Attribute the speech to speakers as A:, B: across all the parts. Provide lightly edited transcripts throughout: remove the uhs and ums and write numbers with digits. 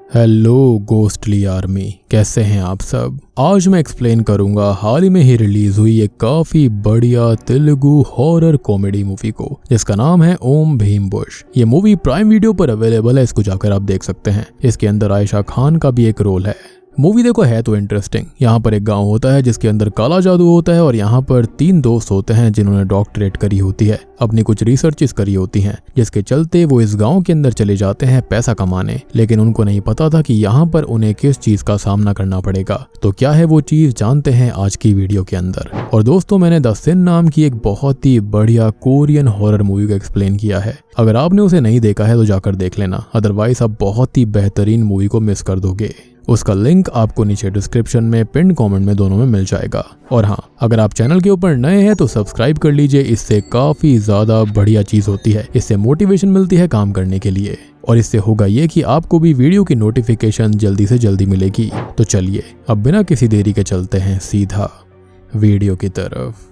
A: Hello ghostly army, कैसे हैं आप सब। आज मैं एक्सप्लेन करूंगा हाल ही में ही रिलीज हुई एक काफी बढ़िया तेलुगु हॉरर कॉमेडी मूवी को, जिसका नाम है ओम भीम बुश। ये मूवी प्राइम वीडियो पर अवेलेबल है, इसको जाकर आप देख सकते हैं। इसके अंदर आयशा खान का भी एक रोल है। मूवी देखो है तो इंटरेस्टिंग। यहाँ पर एक गांव होता है जिसके अंदर काला जादू होता है और यहाँ पर 3 दोस्त होते हैं जिन्होंने डॉक्टरेट करी होती है, अपनी कुछ रिसर्चेस करी होती हैं, जिसके चलते वो इस गांव के अंदर चले जाते हैं पैसा कमाने। लेकिन उनको नहीं पता था कि यहाँ पर उन्हें किस चीज का सामना करना पड़ेगा। तो क्या है वो चीज, जानते हैं आज की वीडियो के अंदर। और दोस्तों, मैंने द सिन नाम की एक बहुत ही बढ़िया कोरियन हॉरर मूवी को एक्सप्लेन किया है। अगर आपने उसे नहीं देखा है तो जाकर देख लेना, अदरवाइज आप बहुत ही बेहतरीन मूवी को मिस कर दोगे। उसका लिंक आपको नीचे डिस्क्रिप्शन में, पिन कमेंट में, दोनों में मिल जाएगा। और हाँ, अगर आप चैनल के ऊपर नए हैं तो सब्सक्राइब कर लीजिए, इससे काफी ज्यादा बढ़िया चीज होती है। इससे मोटिवेशन मिलती है काम करने के लिए, और इससे होगा ये कि आपको भी वीडियो की नोटिफिकेशन जल्दी से जल्दी मिलेगी। तो चलिए अब बिना किसी देरी के चलते हैं सीधा वीडियो की तरफ।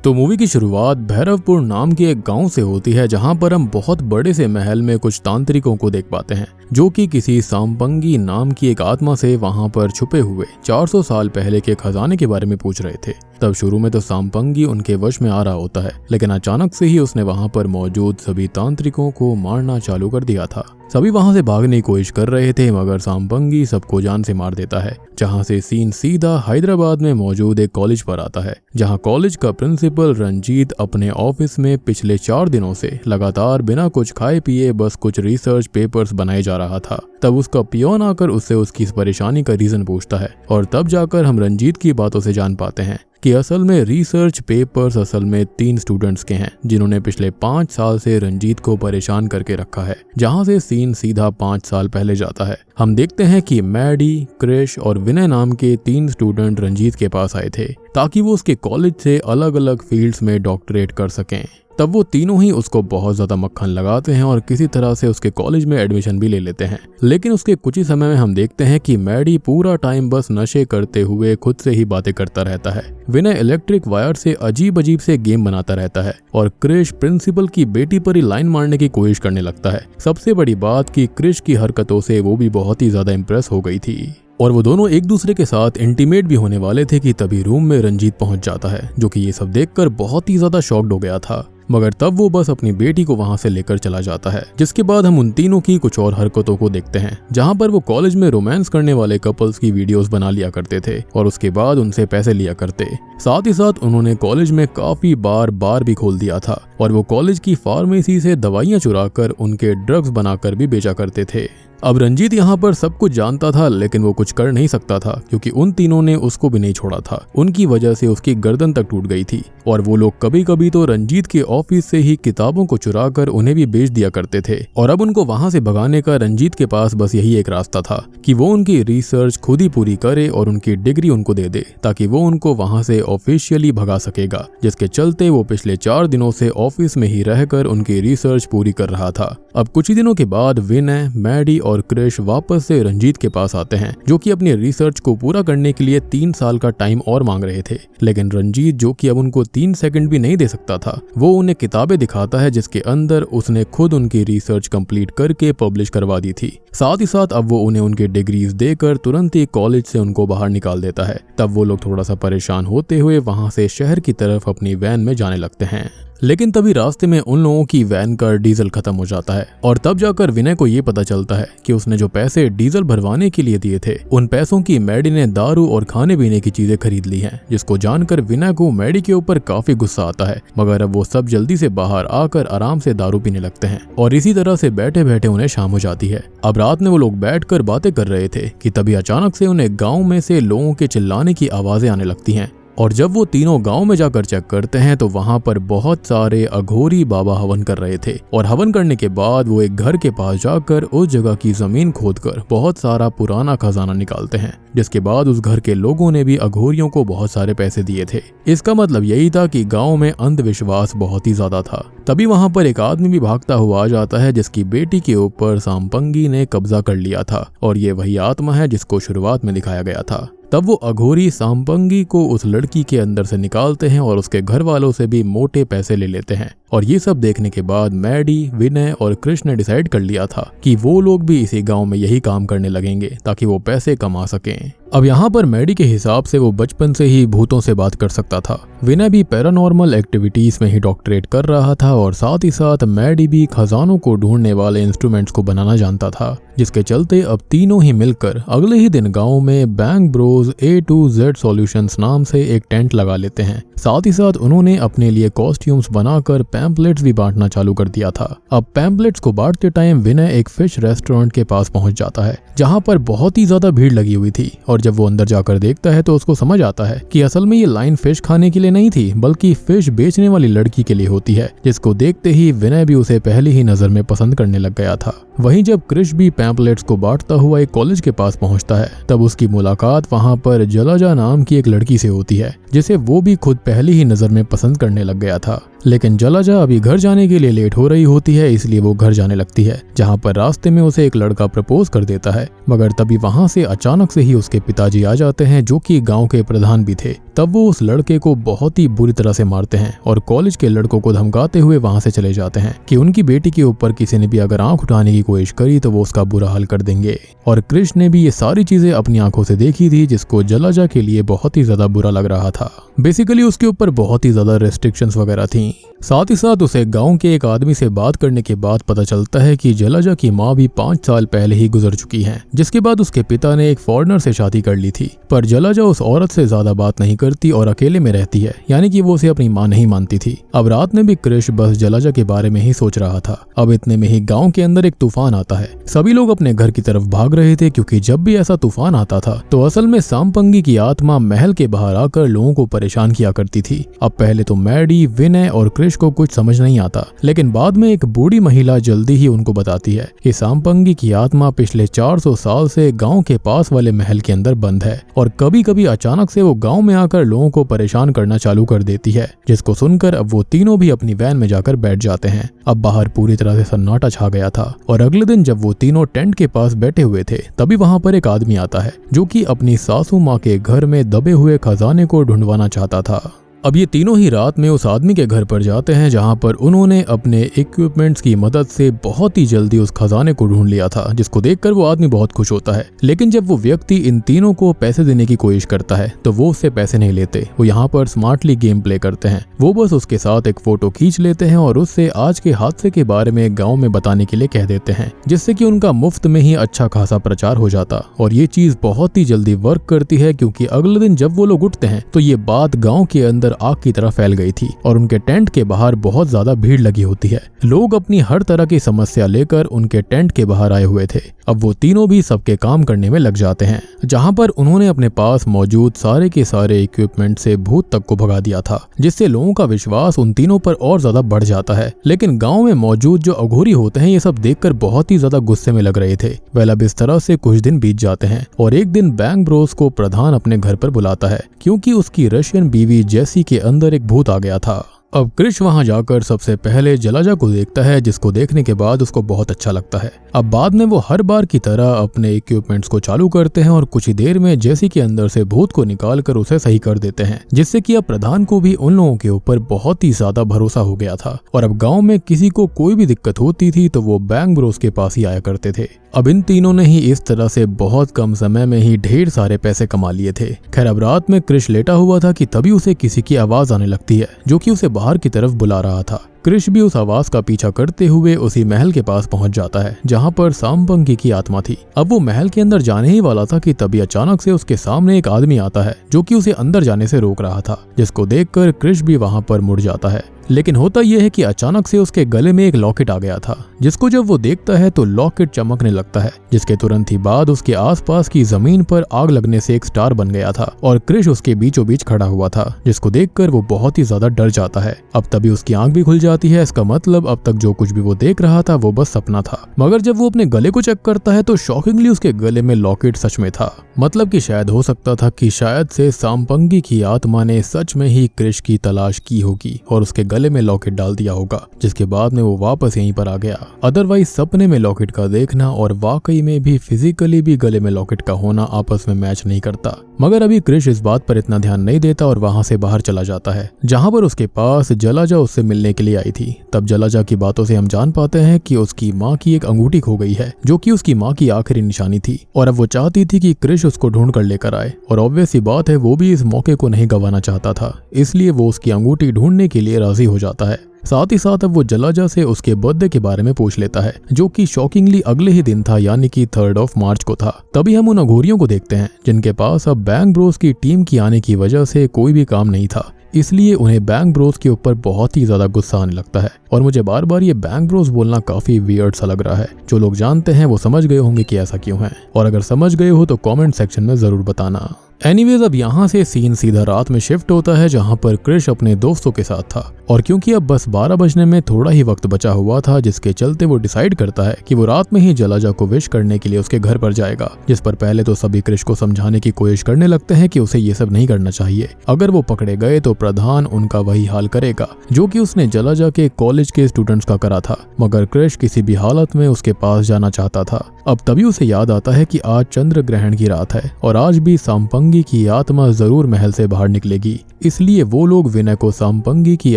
A: तो मूवी की शुरुआत भैरवपुर नाम के एक गांव से होती है, जहां पर हम बहुत बड़े से महल में कुछ तांत्रिकों को देख पाते हैं, जो कि किसी सांपंगी नाम की एक आत्मा से वहां पर छुपे हुए 400 साल पहले के खजाने के बारे में पूछ रहे थे। तब शुरू में तो सांपंगी उनके वश में आ रहा होता है, लेकिन अचानक से ही उसने वहां पर मौजूद सभी तांत्रिकों को मारना चालू कर दिया था। सभी वहां से भागने की कोशिश कर रहे थे, मगर सांपंगी सबको जान से मार देता है। जहां से सीन सीधा हैदराबाद में मौजूद एक कॉलेज पर आता है, जहां कॉलेज का प्रिंसिपल रंजीत अपने ऑफिस में पिछले 4 दिनों से लगातार बिना कुछ खाए पिए बस कुछ रिसर्च पेपर्स बनाए जा रहा था। तब उसका पियोन आकर उससे उसकी इस परेशानी का रीजन पूछता है, और तब जाकर हम रंजीत की बातों से जान पाते हैं कि असल में रिसर्च पेपर्स असल में 3 स्टूडेंट्स के हैं, जिन्होंने पिछले 5 साल से रंजीत को परेशान करके रखा है। जहां से सीन सीधा 5 साल पहले जाता है। हम देखते हैं कि मैडी, क्रिश और विनय नाम के 3 स्टूडेंट रंजीत के पास आए थे, ताकि वो उसके कॉलेज से अलग अलग फील्ड्स में डॉक्टरेट कर सकें। तब वो तीनों ही उसको बहुत ज्यादा मक्खन लगाते हैं और किसी तरह से उसके कॉलेज में एडमिशन भी ले लेते हैं। लेकिन उसके कुछ ही समय में हम देखते हैं कि मैडी पूरा टाइम बस नशे करते हुए खुद से ही बातें करता रहता है। विनय इलेक्ट्रिक वायर से अजीब अजीब से गेम बनाता रहता है, और क्रिश प्रिंसिपल की बेटी पर ही लाइन मारने की कोशिश करने लगता है। सबसे बड़ी बात कि क्रिश की हरकतों से वो भी बहुत ही ज्यादा इम्प्रेस हो गई थी, और वो दोनों एक दूसरे के साथ इंटीमेट भी होने वाले थे कि तभी रूम में रंजीत पहुंच जाता है, जो कि ये सब देखकर बहुत ही ज्यादा शॉक्ड हो गया था। मगर तब वो बस अपनी बेटी को वहां से लेकर चला जाता है। जिसके बाद हम उन तीनों की कुछ और हरकतों को देखते हैं, जहां पर वो कॉलेज में रोमांस करने वाले कपल्स की वीडियोस बना लिया करते थे और उसके बाद उनसे पैसे लिया करते। साथ ही साथ उन्होंने कॉलेज में काफी बार भी खोल दिया था, और वो कॉलेज की फार्मेसी से दवाइयां चुराकर उनके ड्रग्स बनाकर भी बेचा करते थे। अब रंजीत यहाँ पर सब कुछ जानता था, लेकिन वो कुछ कर नहीं सकता था, क्योंकि उन तीनों ने उसको भी नहीं छोड़ा था। उनकी वजह से उसकी गर्दन तक टूट गई थी, और वो लोग कभी कभी तो रंजीत के ऑफिस से ही किताबों को चुराकर उन्हें भी बेच दिया करते थे। और अब उनको वहां से भगाने का रंजीत के पास बस यही एक रास्ता था कि वो उनकी रिसर्च खुद ही पूरी करे और उनकी डिग्री उनको दे दे, ताकि वो उनको वहां से ऑफिशियली भगा सकेगा। जिसके चलते वो पिछले 4 दिनों से ऑफिस में ही रहकर उनकी रिसर्च पूरी कर रहा था। अब कुछ ही दिनों के बाद विनय, मैडी और क्रिश वापस से रंजीत के पास आते हैं, जो कि अपनी रिसर्च को पूरा करने के लिए 3 साल का टाइम और मांग रहे थे। लेकिन रंजीत, जो कि अब उनको 3 सेकंड भी नहीं दे सकता था, वो उन्हें किताबें दिखाता है जिसके अंदर उसने खुद उनकी रिसर्च कंप्लीट करके पब्लिश करवा दी थी। साथ ही साथ अब वो उन्हें उनके डिग्रीज देकर तुरंत ही कॉलेज से उनको बाहर निकाल देता है। तब वो लोग थोड़ा सा परेशान होते हुए वहां से शहर की तरफ अपनी वैन में जाने लगते हैं। लेकिन तभी रास्ते में उन लोगों की वैन का डीजल खत्म हो जाता है, और तब जाकर विनय को ये पता चलता है कि उसने जो पैसे डीजल भरवाने के लिए दिए थे, उन पैसों की मैडी ने दारू और खाने पीने की चीजें खरीद ली हैं। जिसको जानकर विनय को मैडी के ऊपर काफी गुस्सा आता है, मगर अब वो सब जल्दी से बाहर आकर आराम से दारू पीने लगते हैं, और इसी तरह से बैठे बैठे उन्हें शाम हो जाती है। अब रात में वो लोग बैठकर बातें कर रहे थे कि तभी अचानक से उन्हें गाँव में से लोगों के चिल्लाने की आवाजें आने लगती हैं। और जब वो तीनों गांव में जाकर चेक करते हैं तो वहां पर बहुत सारे अघोरी बाबा हवन कर रहे थे, और हवन करने के बाद वो एक घर के पास जाकर उस जगह की जमीन खोदकर बहुत सारा पुराना खजाना निकालते हैं। जिसके बाद उस घर के लोगों ने भी अघोरियों को बहुत सारे पैसे दिए थे। इसका मतलब यही था कि गांव में अंधविश्वास बहुत ही ज्यादा था। तभी वहां पर एक आदमी भी भागता हुआ आ जाता है, जिसकी बेटी के ऊपर सांपंगी ने कब्जा कर लिया था, और ये वही आत्मा है जिसको शुरुआत में दिखाया गया था। तब वो अघोरी सांपंगी को उस लड़की के अंदर से निकालते हैं और उसके घर वालों से भी मोटे पैसे ले लेते हैं। और ये सब देखने के बाद मैडी, विनय और कृष्ण ने डिसाइड कर लिया था कि वो लोग भी इसी गांव में यही काम करने लगेंगे ताकि वो पैसे कमा सकें। अब यहाँ पर मैडी के हिसाब से वो बचपन से ही भूतों से बात कर सकता था। विनय भी पैरानॉर्मल एक्टिविटीज में ही डॉक्टरेट कर रहा था और साथ ही साथ मैडी भी खजानों को ढूंढने वाले इंस्ट्रूमेंट्स को बनाना जानता था, जिसके चलते अब तीनों ही मिलकर अगले ही दिन गांव में bank bros A to Z solutions नाम से एक टेंट लगा लेते हैं। साथ ही साथ उन्होंने अपने लिए कॉस्ट्यूम्स बनाकर पैम्पलेट्स भी बांटना चालू कर दिया था। अब पैम्पलेट्स को बांटते टाइम विनय एक फिश रेस्टोरेंट के पास पहुंच जाता है जहां पर बहुत ही ज्यादा भीड़ लगी हुई थी। और जब वो अंदर जाकर देखता है तो उसको समझ आता है कि असल में ये लाइन फिश खाने के लिए नहीं थी बल्कि फिश बेचने वाली लड़की के लिए होती है, जिसको देखते ही विनय भी उसे पहली ही नजर में पसंद करने लग गया था। वहीं जब कृष भी पैम्पलेट्स को बांटता हुआ एक कॉलेज के पास पहुंचता है तब उसकी मुलाकात वहां पर जलाजा नाम की एक लड़की से होती है, जिसे वो भी खुद पहली ही नजर में पसंद करने लग गया था। लेकिन जलाजा अभी घर जाने के लिए लेट हो रही होती है, इसलिए वो घर जाने लगती है, जहां पर रास्ते में उसे एक लड़का प्रपोज कर देता है। मगर तभी वहां से अचानक से ही उसके पिताजी आ जाते हैं, जो कि गांव के प्रधान भी थे। तब वो उस लड़के को बहुत ही बुरी तरह से मारते हैं और कॉलेज के लड़कों को धमकाते हुए वहां से चले जाते हैं कि उनकी बेटी के ऊपर किसी ने भी अगर आंख उठाने की कोशिश करी तो वो उसका बुरा हाल कर देंगे। और कृष्ण ने भी ये सारी चीजें अपनी आंखों से देखी थी, जिसको जलाजा के लिए बहुत ही ज्यादा बुरा लग रहा था। बेसिकली उसके ऊपर बहुत ही ज्यादा रेस्ट्रिक्शंस वगैरह थी। साथ ही साथ उसे गांव के एक आदमी से बात करने के बाद पता चलता है कि जलाजा की माँ भी 5 साल पहले ही गुजर चुकी हैं, जिसके बाद उसके पिता ने एक फॉरेनर से शादी कर ली थी। पर जलाजा उस औरत से ज्यादा बात नहीं करती और अकेले में रहती है, यानी कि वो उसे अपनी माँ नहीं मानती थी। अब रात में भी कृष बस जलाजा के बारे में ही सोच रहा था। अब इतने में ही गाँव के अंदर एक तूफान आता है। सभी लोग अपने घर की तरफ भाग रहे थे, क्योंकि जब भी ऐसा तूफान आता था तो असल में सांपंगी की आत्मा महल के बाहर आकर लोगों को परेशान किया करती थी। अब पहले तो मैडी, विनय और कृष को कुछ समझ नहीं आता, लेकिन बाद में एक बूढ़ी महिला जल्दी ही उनको बताती है कि सांपंगी की आत्मा पिछले 400 साल से गांव के पास वाले महल के अंदर बंद है और कभी कभी अचानक से वो गांव में आकर लोगों को परेशान करना चालू कर देती है। जिसको सुनकर अब वो तीनों भी अपनी वैन में जाकर बैठ जाते हैं। अब बाहर पूरी तरह से सन्नाटा छा गया था और अगले दिन जब वो तीनों टेंट के पास बैठे हुए थे तभी वहां पर एक आदमी आता है, जो कि अपनी सासू माँ के घर में दबे हुए खजाने को ढूंढवाना चाहता था। अब ये तीनों ही रात में उस आदमी के घर पर जाते हैं, जहां पर उन्होंने अपने इक्विपमेंट्स की मदद से बहुत ही जल्दी उस खजाने को ढूंढ लिया था, जिसको देखकर वो आदमी बहुत खुश होता है। लेकिन जब वो व्यक्ति इन तीनों को पैसे देने की कोशिश करता है तो वो उससे पैसे नहीं लेते। वो यहाँ पर स्मार्टली गेम प्ले करते हैं। वो बस उसके साथ एक फोटो खींच लेते हैं और उससे आज के हादसे के बारे में गाँव में बताने के लिए कह देते हैं, जिससे कि उनका मुफ्त में ही अच्छा खासा प्रचार हो जाता। और ये चीज बहुत ही जल्दी वर्क करती है, क्योंकि अगले दिन जब वो लोग उठते हैं तो ये बात गाँव के अंदर आग की तरह फैल गई थी और उनके टेंट के बाहर बहुत ज्यादा भीड़ लगी होती है। लोग अपनी हर तरह की समस्या लेकर उनके टेंट के बाहर आए हुए थे। अब वो तीनों भी सबके काम करने में लग जाते हैं, जहां पर उन्होंने अपने पास मौजूद सारे के सारे इक्विपमेंट से भूत तक को भगा दिया था, जिससे लोगों का विश्वास उन तीनों पर और ज्यादा बढ़ जाता है। लेकिन गाँव में मौजूद जो अघोरी होते हैं ये सब देखकर बहुत ही ज्यादा गुस्से में लग रहे थे। वेल अब इस तरह से कुछ दिन बीत जाते हैं और एक दिन बैंक ब्रोस को प्रधान अपने घर पर बुलाता है, क्योंकि उसकी रशियन बीवी जेसी के अंदर एक भूत आ गया था। अब कृष वहां जाकर सबसे पहले जलाजा को देखता है, जिसको देखने के बाद उसको बहुत अच्छा लगता है। अब बाद में वो हर बार की तरह अपने इक्विपमेंट्स को चालू करते हैं और कुछ ही देर में जेसी के अंदर से भूत को निकाल कर उसे सही कर देते हैं, जिससे कि अब प्रधान को भी उन लोगों के ऊपर बहुत ही ज्यादा भरोसा हो गया था। और अब गाँव में किसी को कोई भी दिक्कत होती थी तो वो बैंक ब्रोस के पास ही आया करते थे। अब इन तीनों ने ही इस तरह से बहुत कम समय में ही ढेर सारे पैसे कमा लिए थे। खैर अब रात में कृष लेटा हुआ था कि तभी उसे किसी की आवाज आने लगती है, जो कि उसे बाहर की तरफ बुला रहा था। कृष भी उस आवाज का पीछा करते हुए उसी महल के पास पहुंच जाता है, जहां पर सांपंगी की आत्मा थी। अब वो महल के अंदर जाने ही वाला था कि तभी अचानक से उसके सामने एक आदमी आता है, जो कि उसे अंदर जाने से रोक रहा था, जिसको देखकर कृष भी वहां पर मुड़ जाता है। लेकिन होता यह है कि अचानक से उसके गले में एक लॉकेट आ गया था, जिसको जब वो देखता है तो लॉकेट चमकने लगता है, जिसके तुरंत ही बाद उसके आसपास की जमीन पर आग लगने से एक स्टार बन गया था और कृष उसके बीचों बीच खड़ा हुआ था, जिसको देखकर वो बहुत ही ज्यादा डर जाता है। अब तभी उसकी आंख भी खुल जाती है। इसका मतलब अब तक जो कुछ भी वो देख रहा था वो बस सपना था। मगर जब वो अपने गले को चेक करता है तो शॉकिंगली उसके गले में लॉकेट सच में था। मतलब कि शायद हो सकता था कि शायद से सांपंगी की आत्मा ने सच में ही कृष की तलाश की होगी और उसके गले में लॉकेट डाल दिया होगा, जिसके बाद में वो वापस यहीं पर आ गया। अदरवाइज सपने में लॉकेट का देखना और वाकई में भी फिजिकली भी गले में लॉकेट का होना आपस में मैच नहीं करता। मगर अभी क्रिश इस बात पर इतना ध्यान नहीं देता और वहां से बाहर चला जाता है, जहां पर उसके पास जलाजा उससे मिलने के लिए आई थी। तब जलाजा की बातों से हम जान पाते हैं कि उसकी माँ की एक अंगूठी खो गई है, जो कि उसकी माँ की आखिरी निशानी थी, और अब वो चाहती थी कि क्रिश उसको ढूंढ कर लेकर आए। और ऑब्वियस सी बात है, वो भी इस मौके को नहीं गंवाना चाहता था, इसलिए वो उसकी अंगूठी ढूंढने के लिए राजी हो जाता है। साथ ही साथ अब वो जलाजा से उसके बर्थडे के बारे में पूछ लेता है, जो कि शॉकिंगली अगले ही दिन था, यानी कि 3 मार्च को था। तभी हम उन अघोरियों को देखते हैं जिनके पास अब बैंक ब्रोस की टीम की आने की वजह से कोई भी काम नहीं था, इसलिए उन्हें बैंक ब्रोस के ऊपर बहुत ही ज्यादा गुस्सा आने लगता है। और मुझे बार बार ये बैंक ब्रोस बोलना काफी वियर्ड सा लग रहा है। जो लोग जानते हैं वो समझ गए होंगे कि ऐसा क्यों है, और अगर समझ गए हो तो कमेंट सेक्शन में जरूर बताना। एनीवेज, अब यहाँ से सीन सीधा रात में शिफ्ट होता है, जहाँ पर क्रिश अपने दोस्तों के साथ था, और क्योंकि अब बस 12 बजने में थोड़ा ही वक्त बचा हुआ था, जिसके चलते वो डिसाइड करता है कि वो रात में ही जलाजा को विश करने के लिए उसके घर पर जाएगा। जिस पर पहले तो सभी क्रिश को समझाने की कोशिश करने लगते हैं कि उसे ये सब नहीं करना चाहिए, अगर वो पकड़े गए तो प्रधान उनका वही हाल करेगा जो कि उसने जलाजा के कॉलेज के स्टूडेंट्स का करा था। मगर क्रिश किसी भी हालत में उसके पास जाना चाहता था। अब तभी उसे याद आता है कि आज चंद्र ग्रहण की रात है और आज भी सांपंगी की आत्मा जरूर महल से बाहर निकलेगी, इसलिए वो लोग विनय को सांपंगी की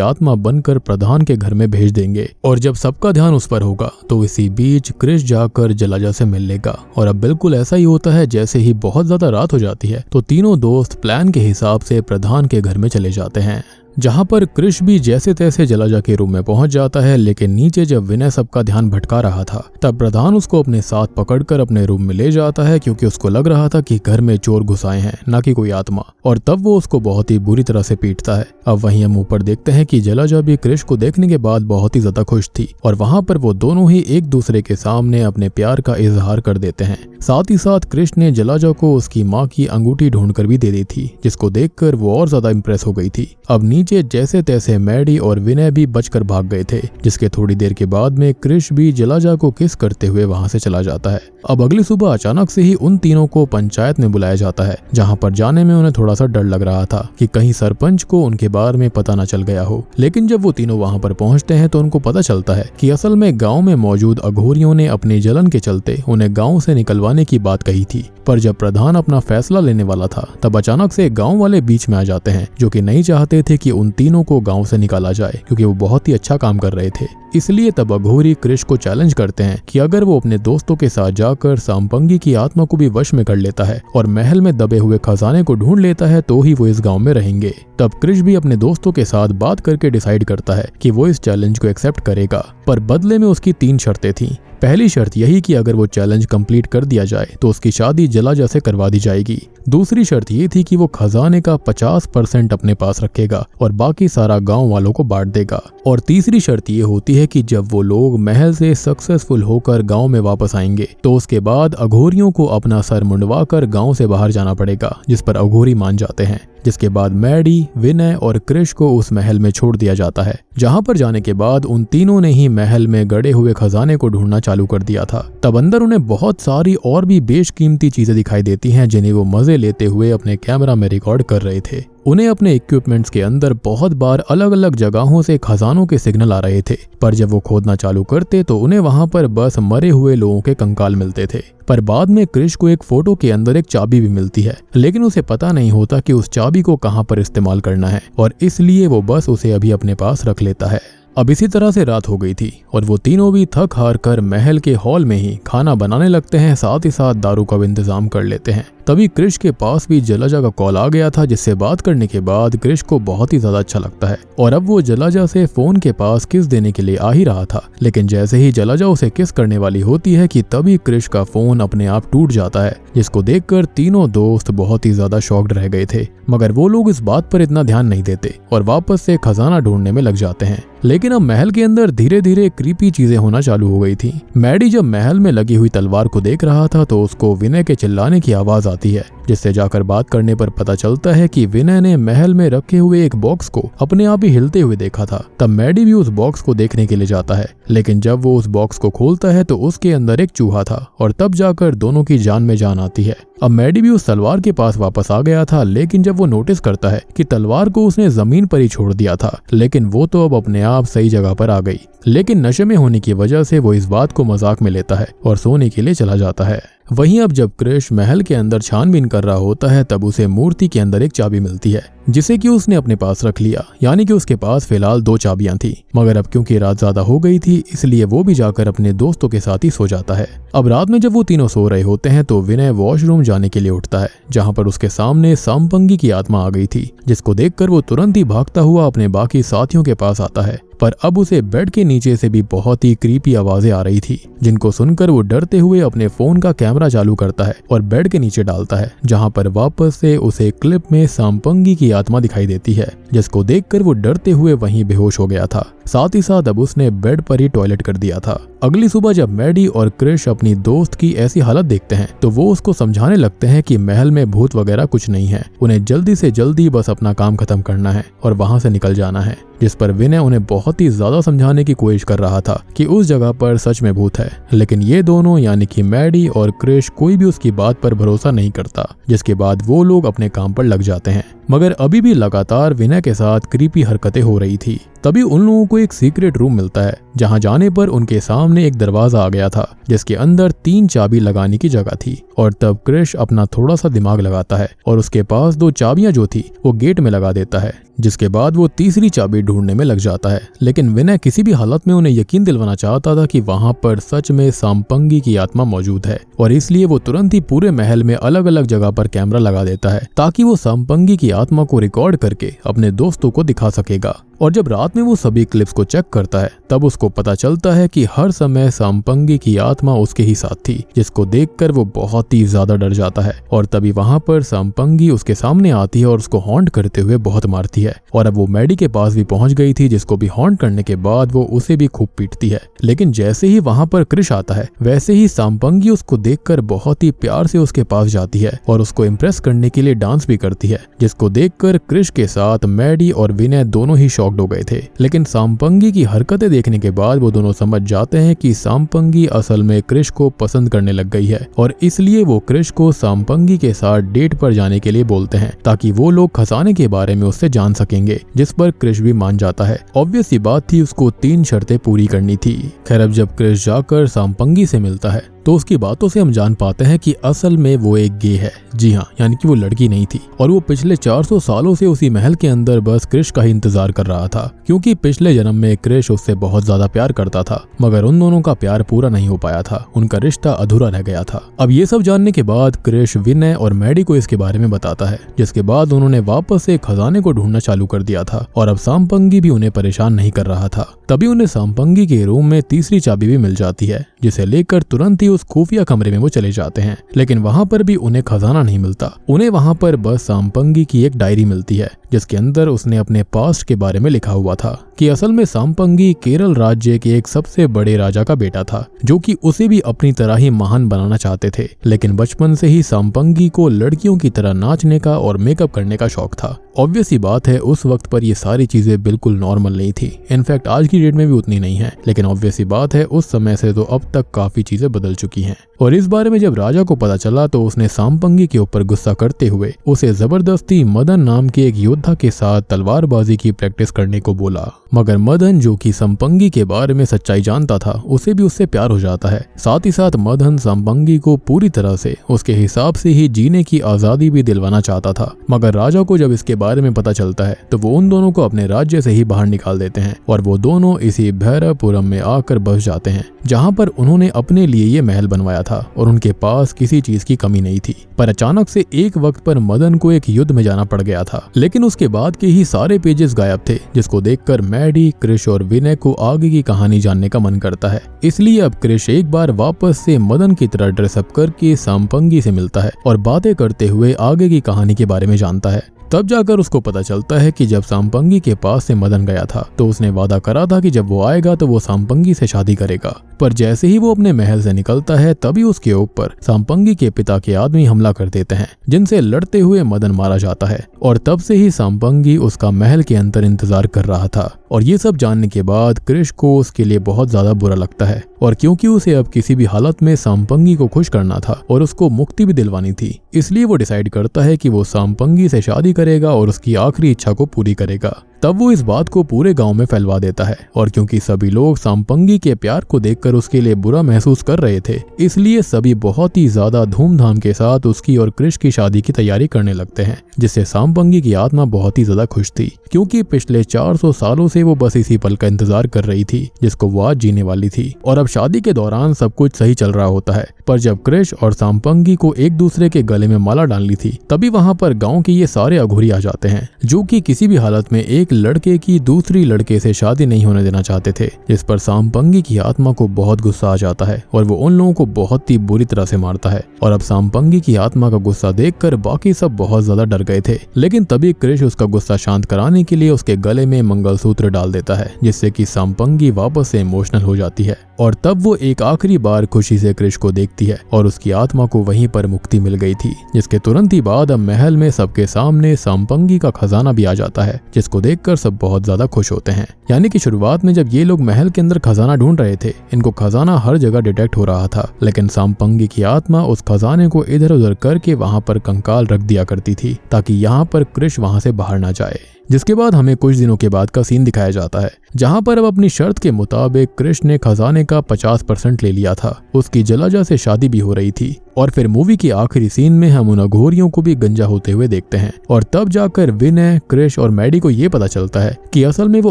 A: आत्मा बनकर प्रधान के घर में भेज देंगे। और जब सबका ध्यान उस पर होगा तो इसी बीच क्रिश जाकर जलाजा से मिल लेगा। और अब बिल्कुल ऐसा ही होता है, जैसे ही बहुत ज्यादा रात हो जाती है तो तीनों दोस्त प्लान के हिसाब से प्रधान के घर में चले जाते हैं, जहां पर क्रिश भी जैसे तैसे जलाजा के रूम में पहुंच जाता है। लेकिन नीचे जब विनय सबका ध्यान भटका रहा था, तब प्रधान उसको अपने साथ पकड़कर अपने रूम में ले जाता है, क्योंकि उसको लग रहा था कि घर में चोर घुस आए हैं, ना कि कोई आत्मा। और तब वो उसको बहुत ही बुरी तरह से पीटता है। अब वहीं हम ऊपर देखते हैं कि जलाजा भी क्रिश को देखने के बाद बहुत ही ज्यादा खुश थी, और वहां पर वो दोनों ही एक दूसरे के सामने अपने प्यार का इजहार कर देते हैं। साथ ही साथ क्रिश ने जलाजा को उसकी माँ की अंगूठी ढूंढकर भी दे दी थी, जिसको देखकर वो और ज्यादा इंप्रेस हो गई थी। अब नीचे जैसे तैसे मैडी और विनय भी बचकर भाग गए थे, जिसके थोड़ी देर के बाद में क्रिश भी जलाजा को किस करते हुए वहां से चला जाता है। अब अगली सुबह अचानक से ही उन तीनों को पंचायत में बुलाया जाता है, जहां पर जाने में उन्हें थोड़ा सा डर लग रहा था कि कहीं सरपंच को उनके बारे में पता न चल गया हो। लेकिन जब वो तीनों वहां पर पहुंचते हैं तो उनको पता चलता है कि असल में गांव में मौजूद अघोरियों ने अपनी जलन के चलते उन्हें गांव से निकलवाने की बात कही थी। पर जब प्रधान अपना फैसला लेने वाला था, तब अचानक से गांव वाले बीच में आ जाते हैं, जो कि नहीं चाहते थे कि उन तीनों को गांव से निकाला जाए, क्योंकि वो बहुत ही अच्छा काम कर रहे थे। इसलिए तब अघोरी क्रिश को चैलेंज करते हैं कि अगर वो अपने दोस्तों के साथ जाकर सांपंगी की आत्मा को भी वश में कर लेता है और महल में दबे हुए खजाने को ढूंढ लेता है, तो ही वो इस गांव में रहेंगे। तब क्रिश भी अपने दोस्तों के साथ बात करके डिसाइड करता है कि वो इस चैलेंज को एक्सेप्ट करेगा, पर बदले में उसकी 3 शर्तें थी। पहली शर्त यही कि अगर वो चैलेंज कंप्लीट कर दिया जाए तो उसकी शादी जलाजा से करवा दी जाएगी। दूसरी शर्त ये थी कि वो खजाने का 50% अपने पास रखेगा और बाकी सारा गांव वालों को बांट देगा। और तीसरी शर्त ये होती है कि जब वो लोग महल से सक्सेसफुल होकर गांव में वापस आएंगे तो उसके बाद अघोरियों को अपना सर मुंडवा कर गांव से बाहर जाना पड़ेगा, जिस पर अघोरी मान जाते हैं। जिसके बाद मैडी, विनय और क्रिश को उस महल में छोड़ दिया जाता है, जहां पर जाने के बाद उन तीनों ने ही महल में गड़े हुए खजाने को ढूंढना चालू कर दिया था। तब अंदर उन्हें बहुत सारी और भी बेशकीमती चीजें दिखाई देती हैं, जिन्हें वो मजे लेते हुए अपने कैमरा में रिकॉर्ड कर रहे थे। उन्हें अपने इक्विपमेंट्स के अंदर बहुत बार अलग अलग जगहों से खजानों के सिग्नल आ रहे थे, पर जब वो खोदना चालू करते तो उन्हें वहां पर बस मरे हुए लोगों के कंकाल मिलते थे। पर बाद में क्रिश को एक फोटो के अंदर एक चाबी भी मिलती है, लेकिन उसे पता नहीं होता कि उस चाबी को कहां पर इस्तेमाल करना है, और इसलिए वो बस उसे अभी अपने पास रख लेता है। अब इसी तरह से रात हो गई थी और वो तीनों भी थक हार कर महल के हॉल में ही खाना बनाने लगते हैं, साथ ही साथ दारू का भी इंतजाम कर लेते हैं। तभी क्रिश के पास भी जलाजा का कॉल आ गया था, जिससे बात करने के बाद क्रिश को बहुत ही ज्यादा अच्छा लगता है। और अब वो जलाजा से फोन के पास किस देने के लिए आ ही रहा था, लेकिन जैसे ही जलाजा उसे किस करने वाली होती है कि तभी क्रिश का फोन अपने आप टूट जाता है, जिसको देखकर तीनों दोस्त बहुत ही ज्यादा शॉक्ड रह गए थे। मगर वो लोग इस बात पर इतना ध्यान नहीं देते और वापस से खजाना ढूंढने में लग जाते हैं। लेकिन अब महल के अंदर धीरे धीरे क्रीपी चीजें होना चालू हो गई थी। मैडी जब महल में लगी हुई तलवार को देख रहा था तो उसको विनय के चिल्लाने की आवाज आती है, जिससे जाकर बात करने पर पता चलता है कि विनय ने महल में रखे हुए एक बॉक्स को अपने आप ही हिलते हुए देखा था। तब मैडी भी उस बॉक्स को देखने के लिए जाता है, लेकिन जब वो उस बॉक्स को खोलता है तो उसके अंदर एक चूहा था और तब जाकर दोनों की जान में जान आती है। अब मैडी भी उस तलवार के पास वापस आ गया था, लेकिन जब वो नोटिस करता है कि तलवार को उसने जमीन पर ही छोड़ दिया था, लेकिन वो तो अब अपने आप सही जगह पर आ गई। लेकिन नशे में होने की वजह से वो इस बात को मजाक में लेता है और सोने के लिए चला जाता है। वहीं अब जब कृष महल के अंदर छानबीन कर रहा होता है तब उसे मूर्ति के अंदर एक चाबी मिलती है, जिसे कि उसने अपने पास रख लिया, यानी कि उसके पास फिलहाल 2 चाबियां थी। मगर अब क्योंकि रात ज्यादा हो गई थी इसलिए वो भी जाकर अपने दोस्तों के साथ ही सो जाता है। अब रात में जब वो तीनों सो रहे होते हैं तो विनय वॉशरूम जाने के लिए उठता है, जहाँ पर उसके सामने सांपंगी की आत्मा आ गई थी, जिसको देखकर वो तुरंत ही भागता हुआ अपने बाकी साथियों के पास आता है। पर अब उसे बेड के नीचे से भी बहुत ही क्रीपी आवाजें आ रही थी, जिनको सुनकर वो डरते हुए अपने फोन का कैमरा चालू करता है और बेड के नीचे डालता है, जहां पर वापस से उसे क्लिप में सांपंगी की आत्मा दिखाई देती है, जिसको देखकर वो डरते हुए वहीं बेहोश हो गया था। साथ ही साथ अब उसने बेड पर ही टॉयलेट कर दिया था। अगली सुबह जब मैडी और कृष अपनी दोस्त की ऐसी हालत देखते हैं तो वो उसको समझाने लगते हैं कि महल में भूत वगैरह कुछ नहीं है, उन्हें जल्दी से जल्दी बस अपना काम खत्म करना है और वहां से निकल जाना है। जिस पर विनय उन्हें बहुत ही ज्यादा समझाने की कोशिश कर रहा था कि उस जगह पर सच में भूत है, लेकिन ये दोनों यानी कि मैडी और कृष कोई भी उसकी बात पर भरोसा नहीं करता, जिसके बाद वो लोग अपने काम पर लग जाते हैं। मगर अभी भी लगातार विनय के साथ क्रीपी हरकतें हो रही थी। तभी उन लोगों को एक सीक्रेट रूम मिलता है, जहां जाने पर उनके सामने एक दरवाजा आ गया था, जिसके अंदर 3 चाबी लगाने की जगह थी। और तब कृष अपना थोड़ा सा दिमाग लगाता है और उसके पास 2 चाबियां जो थी वो गेट में लगा देता है, जिसके बाद वो तीसरी चाबी ढूंढने में लग जाता है। लेकिन विनय किसी भी हालत में उन्हें यकीन दिलवाना चाहता था कि वहां पर सच में सांपंगी की आत्मा मौजूद है, और इसलिए वो तुरंत ही पूरे महल में अलग अलग जगह पर कैमरा लगा देता है, ताकि वो सांपंगी की आत्मा को रिकॉर्ड करके अपने दोस्तों को दिखा सकेगा। और जब रात में वो सभी क्लिप्स को चेक करता है तब उसको पता चलता है कि हर समय सांपंगी की आत्मा उसके ही साथ थी, जिसको देखकर वो बहुत ही ज्यादा डर जाता है। और तभी वहां पर सांपंगी उसके सामने आती है और उसको हॉन्ट करते हुए बहुत मारती है। और अब वो मैडी के पास भी पहुंच गई थी, जिसको भी हॉन्ट करने के बाद वो उसे भी खूब पीटती है। लेकिन जैसे ही वहां पर कृष आता है वैसे ही सांपंगी उसको देखकर बहुत ही प्यार से उसके पास जाती है और उसको इम्प्रेस करने के लिए डांस भी करती है, जिसको देखकर कृष के साथ मैडी और विनय दोनों ही शॉक्ड हो गए थे। लेकिन सांपंगी की हरकतें देखने के बाद वो दोनों समझ जाते हैं कि सांपंगी असल में कृष को पसंद करने लग गई है, और इसलिए वो कृष को सांपंगी के साथ डेट पर जाने के लिए बोलते हैं, ताकि वो लोग खजाने के बारे में उससे जान सकेंगे, जिस पर कृष भी मान जाता है। ऑब्वियस सी बात थी, उसको 3 शर्तें पूरी करनी थी। खैर अब जब कृष जाकर सांपंगी से मिलता है तो उसकी बातों से हम जान पाते हैं कि असल में वो एक गे है। जी हाँ, यानी कि वो लड़की नहीं थी, और वो पिछले 400 सालों से उसी महल के अंदर बस कृष का ही इंतजार कर रहा था, क्योंकि पिछले जन्म में कृष उससे बहुत ज्यादा प्यार करता था, मगर उन दोनों का प्यार पूरा नहीं हो पाया था, उनका रिश्ता अधूरा रह गया था। अब ये सब जानने के बाद कृष विनय और मैडी को इसके बारे में बताता है, जिसके बाद उन्होंने वापस से खजाने को ढूंढना चालू कर दिया था, और अब सांपंगी भी उन्हें परेशान नहीं कर रहा था। तभी उन्हें सांपंगी के रूम में तीसरी चाबी भी मिल जाती है, जिसे लेकर तुरंत ही उस खुफिया कमरे में वो चले जाते हैं। लेकिन वहां पर भी उन्हें खजाना नहीं मिलता, उन्हें वहां पर बस सांपंगी की एक डायरी मिलती है, जिसके अंदर उसने अपने पास्ट के बारे में लिखा हुआ था कि असल में सांपंगी केरल राज्य के एक सबसे बड़े राजा का बेटा था, जो कि उसे भी अपनी तरह ही महान बनाना चाहते थे। लेकिन बचपन से ही सांपंगी को लड़कियों की तरह नाचने का और मेकअप करने का शौक था। ऑब्वियस ही बात है, उस वक्त पर ये सारी चीजें बिल्कुल नॉर्मल नहीं थी, इनफैक्ट आज की डेट में भी उतनी नहीं है। लेकिन ऑब्वियस ही बात है, उस समय से तो अब तक काफी चीजें बदल चुकी हैं। और इस बारे में जब राजा को पता चला तो उसने सांपंगी के ऊपर गुस्सा करते हुए उसे जबरदस्ती मदन नाम के एक योद्धा के साथ तलवारबाजी की प्रैक्टिस करने को बोला। मगर मदन, जो कि सांपंगी के बारे में सच्चाई जानता था, उसे भी उससे प्यार हो जाता है। साथ ही साथ मदन सांपंगी को पूरी तरह से उसके हिसाब से ही जीने की आजादी भी दिलवाना चाहता था। मगर राजा को जब इसके बारे में पता चलता है तो वो उन दोनों को अपने राज्य से ही बाहर निकाल देते हैं, और वो दोनों इसी भैरवपुरम में आकर बस जाते हैं, जहाँ पर उन्होंने अपने लिए ये महल बनवाया था और उनके पास किसी चीज की कमी नहीं थी। पर अचानक से एक वक्त पर मदन को एक युद्ध में जाना पड़ गया था, लेकिन उसके बाद के ही सारे पेजेस गायब थे, जिसको देखकर मैडी, कृष और विनय को आगे की कहानी जानने का मन करता है। इसलिए अब कृष एक बार वापस से मदन की तरह ड्रेसअप करके सांपंगी से मिलता है और बातें करते हुए आगे की कहानी के बारे में जानता है। तब जाकर उसको पता चलता है कि जब सांपंगी के पास से मदन गया था तो उसने वादा करा था कि जब वो आएगा तो वो सांपंगी से शादी करेगा। पर जैसे ही वो अपने महल से निकलता है तभी उसके ऊपर सांपंगी के पिता के आदमी हमला कर देते हैं, जिनसे लड़ते हुए मदन मारा जाता है। और तब से ही सांपंगी उसका महल के अंदर इंतजार कर रहा था। और ये सब जानने के बाद कृष को उसके लिए बहुत ज्यादा बुरा लगता है, और क्योंकि उसे अब किसी भी हालत में सांपंगी को खुश करना था और उसको मुक्ति भी दिलवानी थी, इसलिए वो डिसाइड करता है कि वो सांपंगी से शादी करेगा और उसकी आखिरी इच्छा को पूरी करेगा। तब वो इस बात को पूरे गांव में फैलवा देता है, और क्योंकि सभी लोग सांपंगी के प्यार को देखकर उसके लिए बुरा महसूस कर रहे थे, इसलिए सभी बहुत ही ज्यादा धूमधाम के साथ उसकी और कृष की शादी की तैयारी करने लगते हैं, जिससे सांपंगी की आत्मा बहुत ही ज्यादा खुश थी, क्योंकि पिछले 400 सालों से वो बस इसी पल का इंतजार कर रही थी जिसको वो आज जीने वाली थी। और अब शादी के दौरान सब कुछ सही चल रहा होता है, पर जब कृष और सांपंगी को एक दूसरे के गले में माला डालनी थी तभी वहाँ पर गाँव के ये सारे अघोरी आ जाते हैं, जो कि किसी भी हालत में एक लड़के की दूसरी लड़के से शादी नहीं होने देना चाहते थे। जिस पर सांपंगी की आत्मा को बहुत गुस्सा आ जाता है और वो उन लोगों को बहुत ही बुरी तरह से मारता है। और अब सांपंगी की आत्मा का गुस्सा देखकर बाकी सब बहुत ज्यादा डर गए थे, लेकिन तभी कृष उसका गुस्सा शांत कराने के लिए उसके गले में मंगलसूत्र डाल देता है, जिससे कि सांपंगी वापस से इमोशनल हो जाती है। और तब वो एक आखिरी बार खुशी से कृष को देखती है और उसकी आत्मा को वहीं पर मुक्ति मिल गई थी। जिसके तुरंत ही बाद अब महल में सबके सामने सांपंगी का खजाना भी आ जाता है, जिसको देखकर सब बहुत ज्यादा खुश होते हैं। यानी कि शुरुआत में जब ये लोग महल के अंदर खजाना ढूंढ रहे थे, इनको खजाना हर जगह डिटेक्ट हो रहा था, लेकिन सांपंगी की आत्मा उस खजाने को इधर उधर करके वहां पर कंकाल रख दिया करती थी, ताकि यहाँ पर कृष वहां से बाहर ना जाए। जिसके बाद हमें कुछ दिनों के बाद का सीन दिखाया जाता है, जहां पर अब अपनी शर्त के मुताबिक कृष ने खजाने का 50% ले लिया था। उसकी जलाजा से शादी भी हो रही थी। और फिर मूवी की आखिरी सीन में हम उन अघोरियों को भी गंजा होते हुए देखते हैं, और तब जाकर विनय, कृष और मैडी को ये पता चलता है कि असल में वो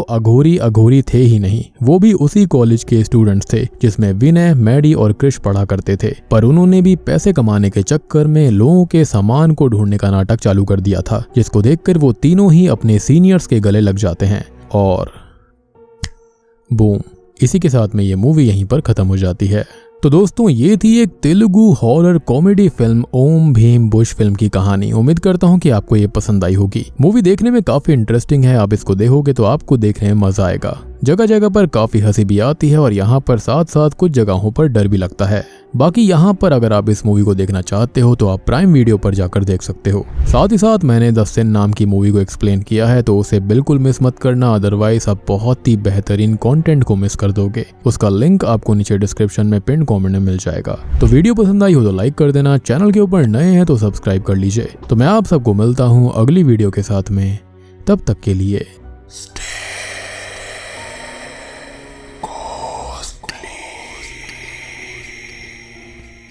A: अघोरी थे ही नहीं, वो भी उसी कॉलेज के स्टूडेंट्स थे जिसमें विनय, मैडी और कृष पढ़ा करते थे। पर उन्होंने भी पैसे कमाने के चक्कर में लोगों के सामान को ढूंढने का नाटक चालू कर दिया था, जिसको देखकर वो तीनों ही अपने सीनियर्स के गले लग जाते हैं। और बूम, इसी के साथ में ये मूवी यहीं पर खत्म हो जाती है। तो दोस्तों, ये थी एक तेलुगु हॉरर कॉमेडी फिल्म ओम भीम बुश फिल्म की कहानी। उम्मीद करता हूँ कि आपको ये पसंद आई होगी। मूवी देखने में काफी इंटरेस्टिंग है, आप इसको देखोगे तो आपको देखने में मजा आएगा। जगह जगह पर काफी हंसी भी आती है और यहाँ पर साथ साथ कुछ जगहों पर डर भी लगता है। बाकी यहाँ पर अगर आप इस मूवी को देखना चाहते हो तो आप प्राइम वीडियो पर जाकर देख सकते हो। साथ ही साथ मैंने द सिन नाम की मूवी को एक्सप्लेन किया है, तो उसे बिल्कुल मिस मत करना, अदरवाइज आप बहुत ही बेहतरीन कंटेंट को मिस कर दोगे। उसका लिंक आपको नीचे डिस्क्रिप्शन में पिन कमेंट में मिल जाएगा। तो वीडियो पसंद आई हो तो लाइक कर देना, चैनल के ऊपर नए हैं तो सब्सक्राइब कर लीजिए। तो मैं आप सबको मिलता हूँ अगली वीडियो के साथ में, तब तक के लिए